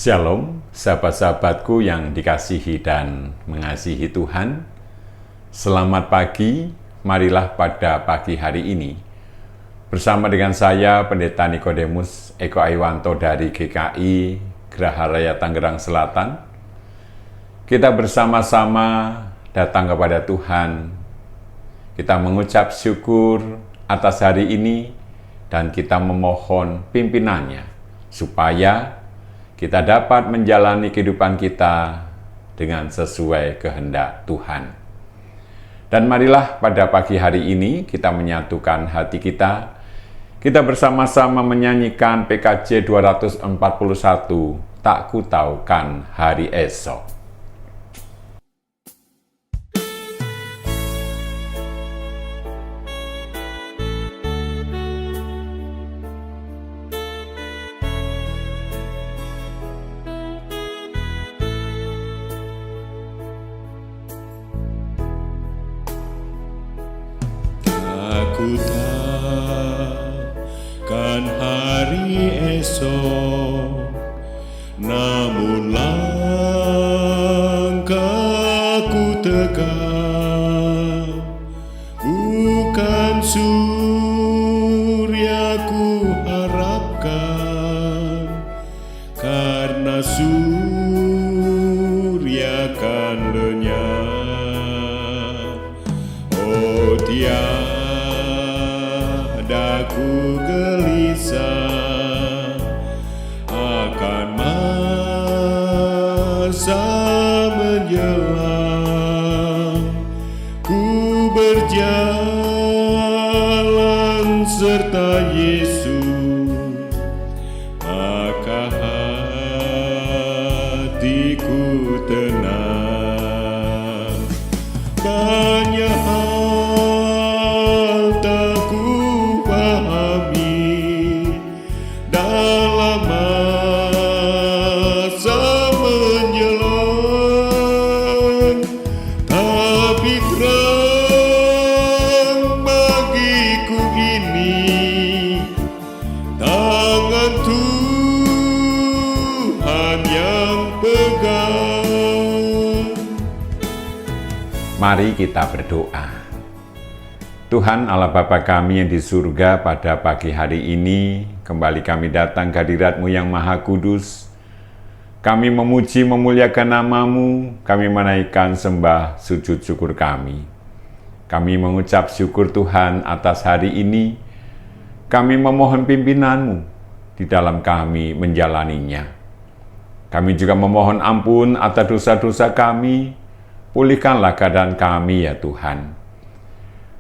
Shalom, sahabat-sahabatku yang dikasihi dan mengasihi Tuhan. Selamat pagi, marilah pada pagi hari ini bersama dengan saya, Pendeta Nikodemus Eko Aiwanto dari GKI Geraha Raya Tangerang Selatan. Kita bersama-sama datang kepada Tuhan. Kita mengucap syukur atas hari ini dan kita memohon pimpinannya supaya kita dapat menjalani kehidupan kita dengan sesuai kehendak Tuhan. Dan marilah pada pagi hari ini kita menyatukan hati kita. Kita bersama-sama menyanyikan PKJ 241, Tak Kutaukan Hari Esok. Aku takkan hari esok, namun langkahku tegak, bukan surya ku harapkan, karena surya kan lenyap. Oh tiada ku gelisah akan masa menjelang, ku berjalan serta Yesus, maka hatiku tenang. Banyak hal tak ku pahami dalam masa menjelang, tapi terang bagiku ini tangan Tuhan yang pegang. Mari kita berdoa. Tuhan Allah Bapa kami yang di surga, pada pagi hari ini kembali kami datang ke hadirat-Mu yang Maha Kudus. Kami memuji memuliakan nama-Mu, kami menaikkan sembah sujud syukur kami. Kami mengucap syukur Tuhan atas hari ini. Kami memohon pimpinan-Mu di dalam kami menjalaninya. Kami juga memohon ampun atas dosa-dosa kami. Pulihkanlah keadaan kami ya Tuhan.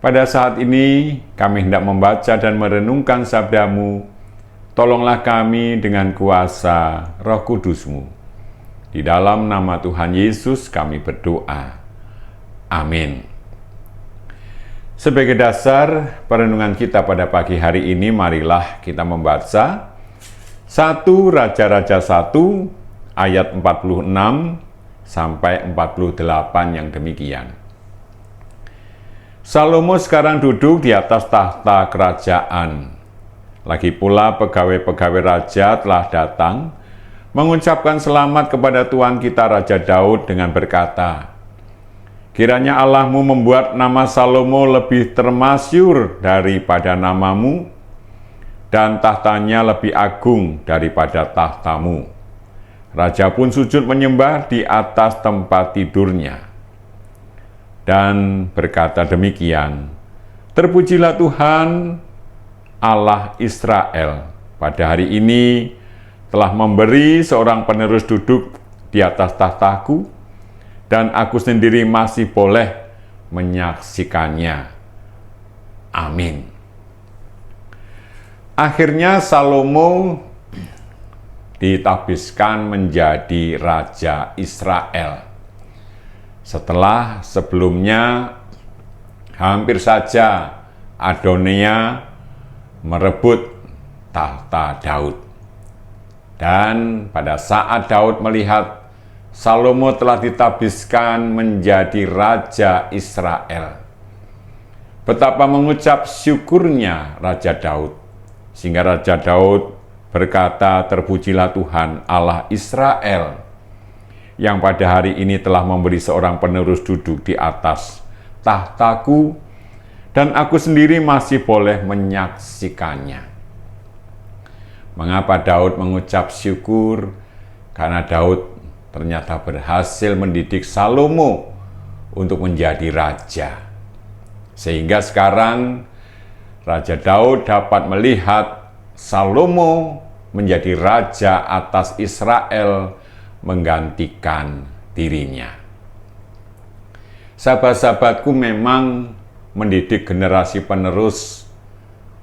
Pada saat ini kami hendak membaca dan merenungkan sabda-Mu. Tolonglah kami dengan kuasa Roh Kudus-Mu. Di dalam nama Tuhan Yesus kami berdoa. Amin. Sebagai dasar perenungan kita pada pagi hari ini, marilah kita membaca 1 Raja-Raja 1 ayat 46 sampai 48 yang demikian. Salomo sekarang duduk di atas tahta kerajaan. Lagi pula pegawai-pegawai raja telah datang mengucapkan selamat kepada Tuhan kita Raja Daud dengan berkata, kiranya Allah-Mu membuat nama Salomo lebih termasyur daripada nama-Mu, dan tahtanya lebih agung daripada tahta-Mu. Raja pun sujud menyembah di atas tempat tidurnya dan berkata demikian, terpujilah Tuhan Allah Israel, pada hari ini telah memberi seorang penerus duduk di atas tahtaku, dan aku sendiri masih boleh menyaksikannya. Amin. Akhirnya Salomo ditabiskan menjadi Raja Israel. Setelah sebelumnya hampir saja Adonia merebut tahta Daud. Dan pada saat Daud melihat Salomo telah ditabiskan menjadi Raja Israel, betapa mengucap syukurnya Raja Daud, sehingga Raja Daud berkata, "Terpujilah Tuhan Allah Israel, yang pada hari ini telah memberi seorang penerus duduk di atas tahtaku, dan aku sendiri masih boleh menyaksikannya." Mengapa Daud mengucap syukur? Karena Daud ternyata berhasil mendidik Salomo untuk menjadi raja. Sehingga sekarang Raja Daud dapat melihat Salomo menjadi raja atas Israel, menggantikan dirinya. Sahabat-sahabatku, memang mendidik generasi penerus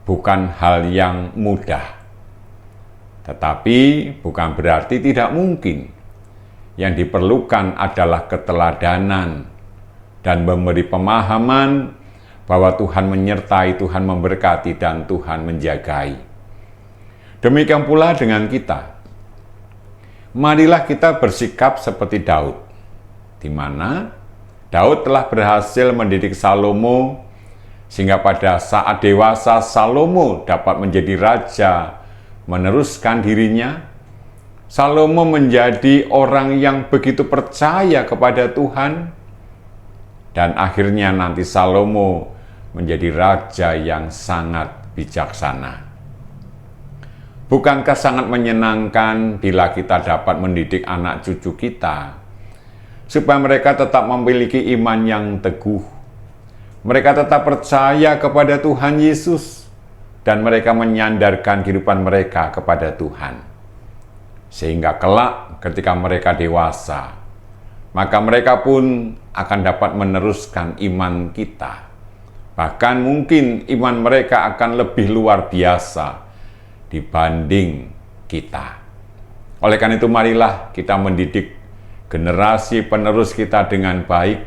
bukan hal yang mudah. Tetapi bukan berarti tidak mungkin. Yang diperlukan adalah keteladanan dan memberi pemahaman bahwa Tuhan menyertai, Tuhan memberkati, dan Tuhan menjagai. Demikian pula dengan kita. Marilah kita bersikap seperti Daud, di mana Daud telah berhasil mendidik Salomo, sehingga pada saat dewasa Salomo dapat menjadi raja, meneruskan dirinya. Salomo menjadi orang yang begitu percaya kepada Tuhan, dan akhirnya nanti Salomo menjadi raja yang sangat bijaksana. Bukankah sangat menyenangkan bila kita dapat mendidik anak cucu kita, supaya mereka tetap memiliki iman yang teguh, mereka tetap percaya kepada Tuhan Yesus, dan mereka menyandarkan kehidupan mereka kepada Tuhan. Sehingga kelak ketika mereka dewasa, maka mereka pun akan dapat meneruskan iman kita. Bahkan mungkin iman mereka akan lebih luar biasa dibanding kita. Oleh karena itu, marilah kita mendidik generasi penerus kita dengan baik.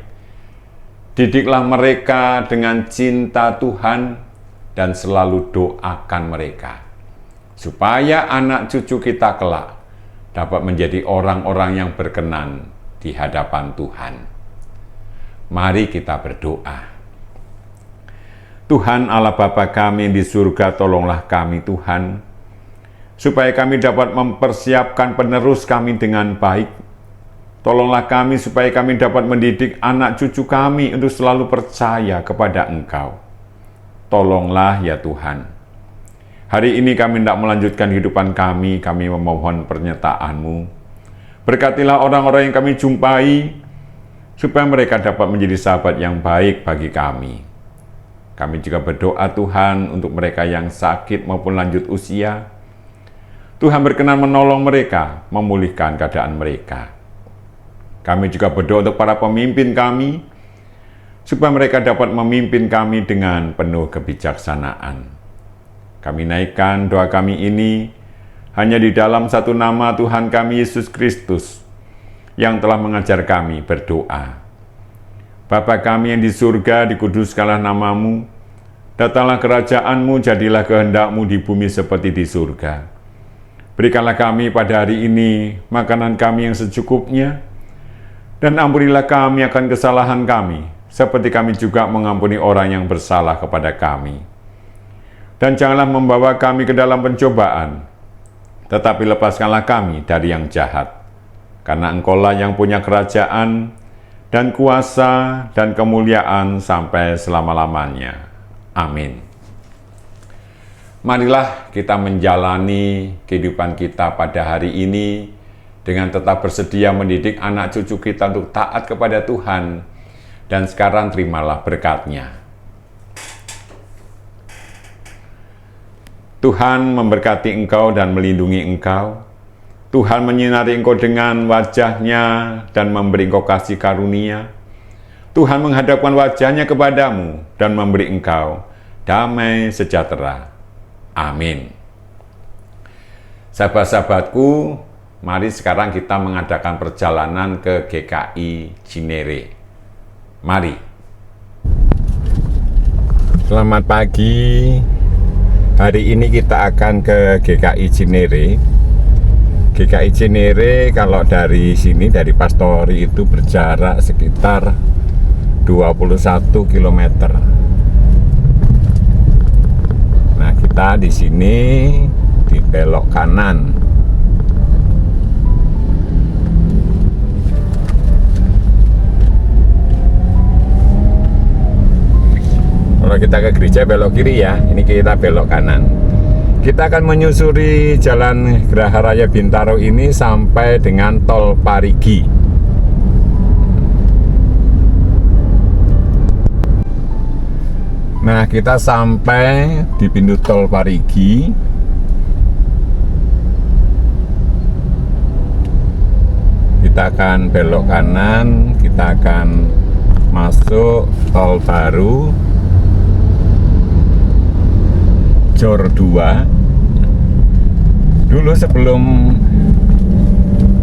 Didiklah mereka dengan cinta Tuhan dan selalu doakan mereka, supaya anak cucu kita kelak dapat menjadi orang-orang yang berkenan di hadapan Tuhan. Mari kita berdoa. Tuhan Allah Bapa kami di surga, tolonglah kami Tuhan, supaya kami dapat mempersiapkan penerus kami dengan baik. Tolonglah kami supaya kami dapat mendidik anak cucu kami untuk selalu percaya kepada Engkau. Tolonglah ya Tuhan. Hari ini kami tidak melanjutkan kehidupan kami memohon pernyataan-Mu. Berkatilah orang-orang yang kami jumpai, supaya mereka dapat menjadi sahabat yang baik bagi kami. Kami juga berdoa Tuhan untuk mereka yang sakit maupun lanjut usia. Tuhan berkenan menolong mereka, memulihkan keadaan mereka. Kami juga berdoa untuk para pemimpin kami, supaya mereka dapat memimpin kami dengan penuh kebijaksanaan. Kami naikkan doa kami ini hanya di dalam satu nama Tuhan kami Yesus Kristus, yang telah mengajar kami berdoa. Bapa kami yang di surga, dikuduskanlah nama-Mu, datanglah kerajaan-Mu, jadilah kehendak-Mu di bumi seperti di surga. Berikanlah kami pada hari ini makanan kami yang secukupnya, dan ampunilah kami akan kesalahan kami, seperti kami juga mengampuni orang yang bersalah kepada kami. Dan janganlah membawa kami ke dalam pencobaan, tetapi lepaskanlah kami dari yang jahat. Karena Engkau-lah yang punya kerajaan, dan kuasa, dan kemuliaan sampai selama-lamanya. Amin. Marilah kita menjalani kehidupan kita pada hari ini dengan tetap bersedia mendidik anak cucu kita untuk taat kepada Tuhan, dan sekarang terimalah berkat-Nya. Tuhan memberkati engkau dan melindungi engkau. Tuhan menyinari engkau dengan wajah-Nya dan memberi engkau kasih karunia. Tuhan menghadapkan wajah-Nya kepadamu dan memberi engkau damai sejahtera. Amin. Sahabat-sahabatku, mari sekarang kita mengadakan perjalanan ke GKI Cinere. Mari. Selamat pagi. Hari ini kita akan ke GKI Cinere. GKI Cinere kalau dari sini, dari Pastori itu berjarak sekitar 21 km. Nah, kita di sini di belok kanan. Kalau kita ke gereja belok kiri ya, ini kita belok kanan. Kita akan menyusuri Jalan Geraha Raya Bintaro ini sampai dengan Tol Parigi. Nah, kita sampai di pintu Tol Parigi. Kita akan belok kanan, kita akan masuk tol baru Jor 2. Dulu sebelum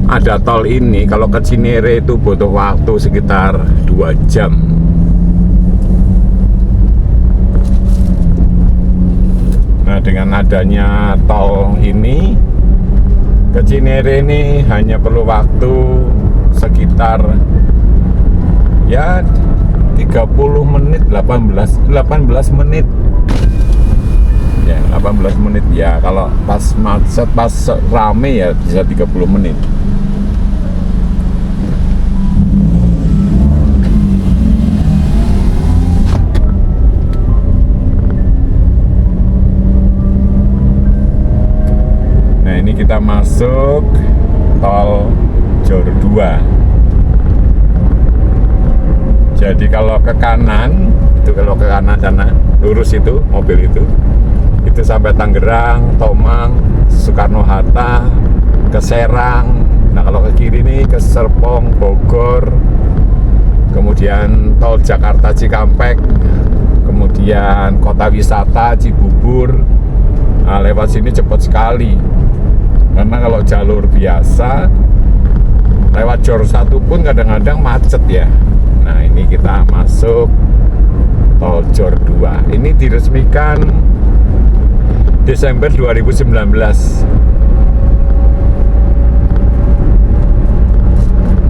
ada tol ini, kalau ke Cinere itu butuh waktu sekitar 2 jam. Nah, dengan adanya tol ini, ke Cinere ini hanya perlu waktu sekitar ya 30 menit, 18 menit. Ya, 18 menit ya. Kalau pas macet, pas rame ya bisa 30 menit. Nah, ini kita masuk tol Jor 2. Jadi kalau ke kanan, kalau ke kanan sana, lurus itu mobil itu sampai Tangerang, Tomang, Soekarno-Hatta, ke Serang. Nah, kalau ke kiri nih ke Serpong, Bogor, kemudian tol Jakarta Cikampek, kemudian kota wisata Cibubur. Nah, lewat sini cepat sekali. Karena kalau jalur biasa lewat Jor 1 pun kadang-kadang macet ya. Nah, ini kita masuk tol Jor 2. Ini diresmikan Desember 2019.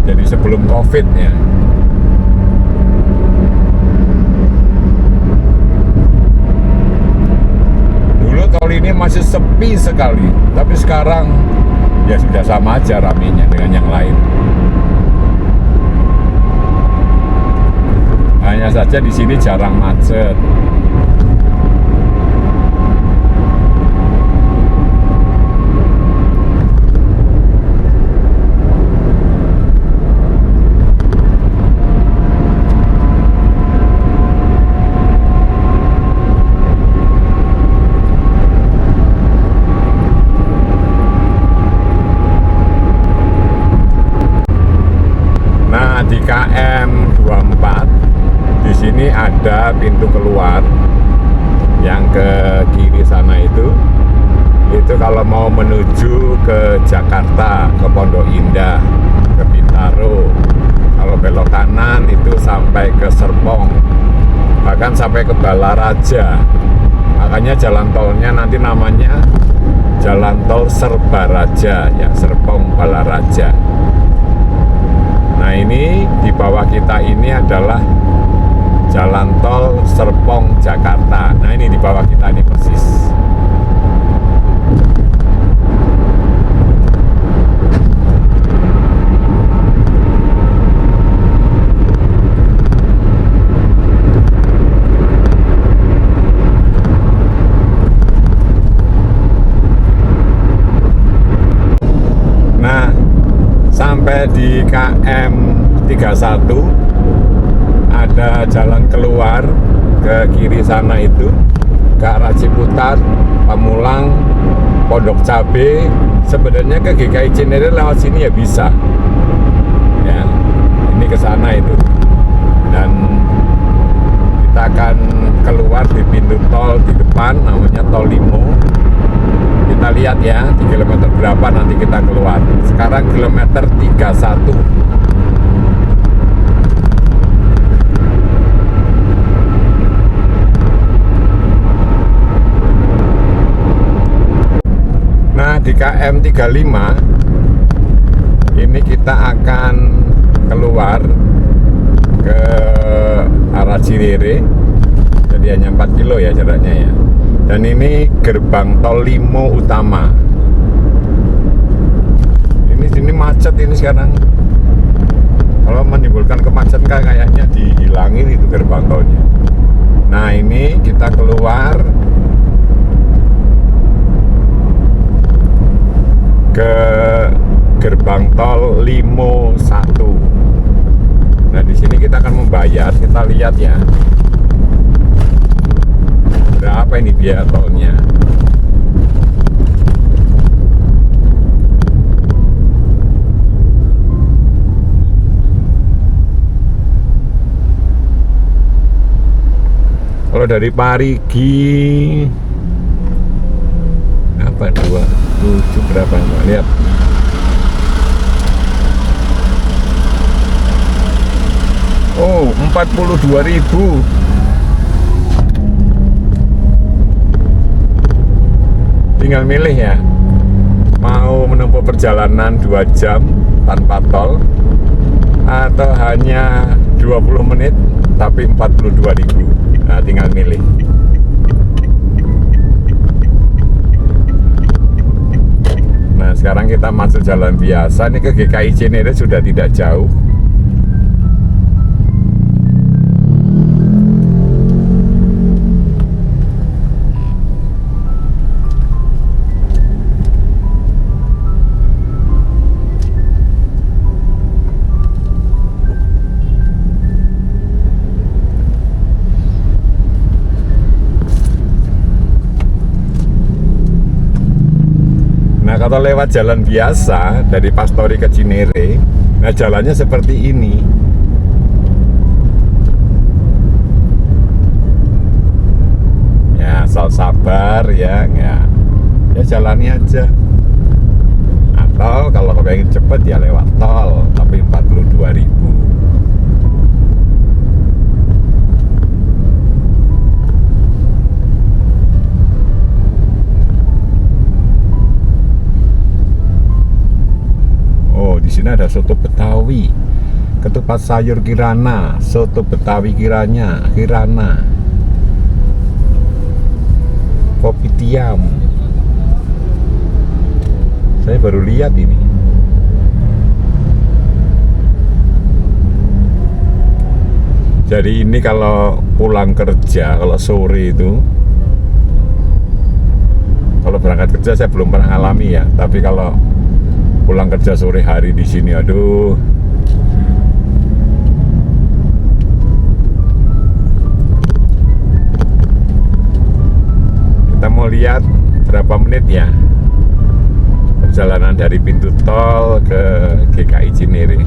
Jadi sebelum Covid ya. Dulu tol ini masih sepi sekali, tapi sekarang ya sudah sama aja ramenya dengan yang lain. Hanya saja di sini jarang macet. Nah, di KM 24 di sini ada pintu keluar yang ke kiri sana itu kalau mau menuju ke Jakarta, ke Pondok Indah, ke Bintaro. Kalau belok kanan itu sampai ke Serpong, bahkan sampai ke Balaraja. Makanya jalan tolnya nanti namanya Jalan Tol Serbaraja ya, Serpong Balaraja. Nah, ini di bawah kita ini adalah Jalan Tol Serpong Jakarta. Nah, ini di bawah kita ini persis. Nah, sampai di KM 31 ada jalan keluar ke kiri sana itu ke arah Ciputat, Pamulang, Pondok Cabe. Sebenarnya ke GKI Cinere lewat sini ya bisa ya, ini ke sana itu. Dan kita akan keluar di pintu tol di depan namanya Tol Limo. Kita lihat ya di kilometer berapa nanti kita keluar. Sekarang kilometer 31. Nah, di KM 35 ini kita akan keluar ke arah Cinere. Jadi hanya 4 kilo ya jaraknya ya. Dan ini gerbang tol Limo utama. sini macet ini sekarang. Kalau menimbulkan kemacetan kayaknya dihilangin itu gerbang tolnya. Nah ini kita keluar ke gerbang tol Limo 1. Nah di sini kita akan membayar, kita lihat ya berapa ini biaya tolnya. Kalau dari Parigi apa 27 berapa enggak lihat. Oh 42.000. Tinggal milih ya, mau menempuh perjalanan 2 jam tanpa tol atau hanya 20 menit tapi 42.000. Nah, tinggal milih. Nah, sekarang kita masuk jalan biasa. Ini ke GKI Cinere sudah tidak jauh. Kalau lewat jalan biasa dari Pastori ke Cinere, nah jalannya seperti ini. Ya asal sabar ya, ya jalani aja. Atau kalau pengen cepet ya lewat tol, tapi 42.000. Di sini ada soto Betawi, ketupat sayur Kirana, soto Betawi Kirana, kopi tiam. Saya baru lihat ini. Jadi ini kalau pulang kerja, kalau sore itu, kalau berangkat kerja saya belum pernah alami ya, tapi kalau pulang kerja sore hari di sini, aduh. Kita mau lihat berapa menit ya perjalanan dari pintu tol ke GKI Cinere.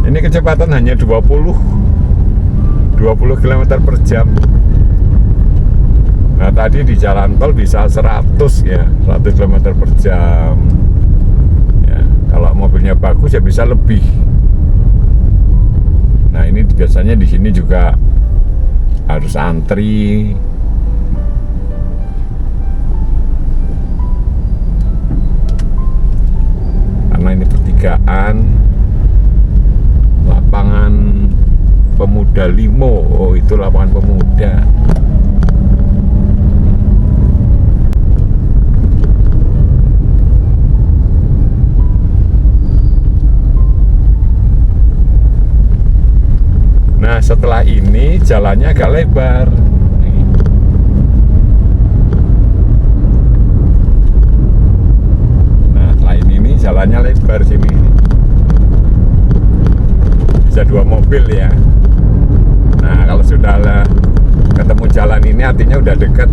Ini kecepatan hanya 20 km per jam. Nah tadi di jalan tol bisa 100 ya, 100 km per jam ya. Kalau mobilnya bagus ya bisa lebih. Nah ini biasanya di sini juga harus antri. Karena ini pertigaan lapangan Pemuda Limo. Oh itu lapangan pemuda. Nah setelah ini jalannya agak lebar. Nah setelah ini jalannya lebar sini. Bisa 2 mobil ya. Nah kalau sudah ketemu jalan ini artinya udah deket.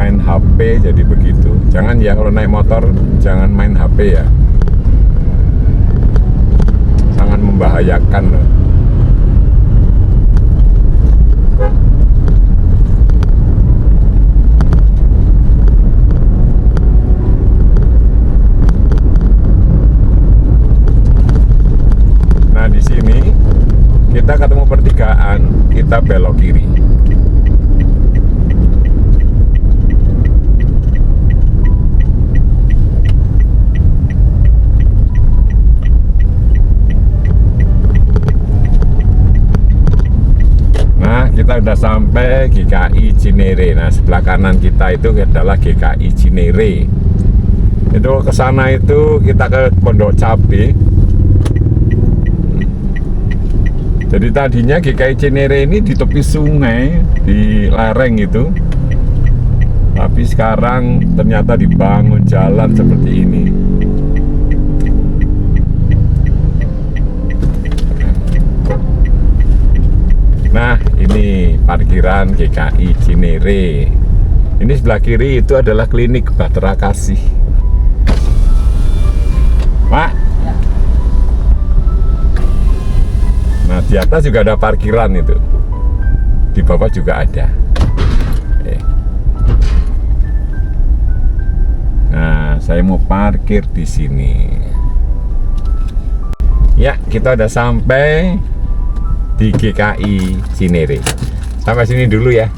main HP jadi begitu. Jangan ya, kalau naik motor jangan main HP ya, sangat membahayakan loh. Nah di sini kita ketemu pertigaan, kita belok kiri. Kita udah sampai GKI Cinere. Nah sebelah kanan kita itu adalah GKI Cinere. Itu ke sana itu kita ke Pondok Cabe. Jadi tadinya GKI Cinere ini di tepi sungai, di lereng itu. Tapi sekarang ternyata dibangun jalan seperti ini. Nah ini parkiran GKI Cinere. Ini sebelah kiri itu adalah klinik Bahtera Kasih. Pak. Nah di atas juga ada parkiran itu. Di bawah juga ada. Nah saya mau parkir di sini. Ya kita udah sampai di GKI Cinere. Sampai sini dulu ya.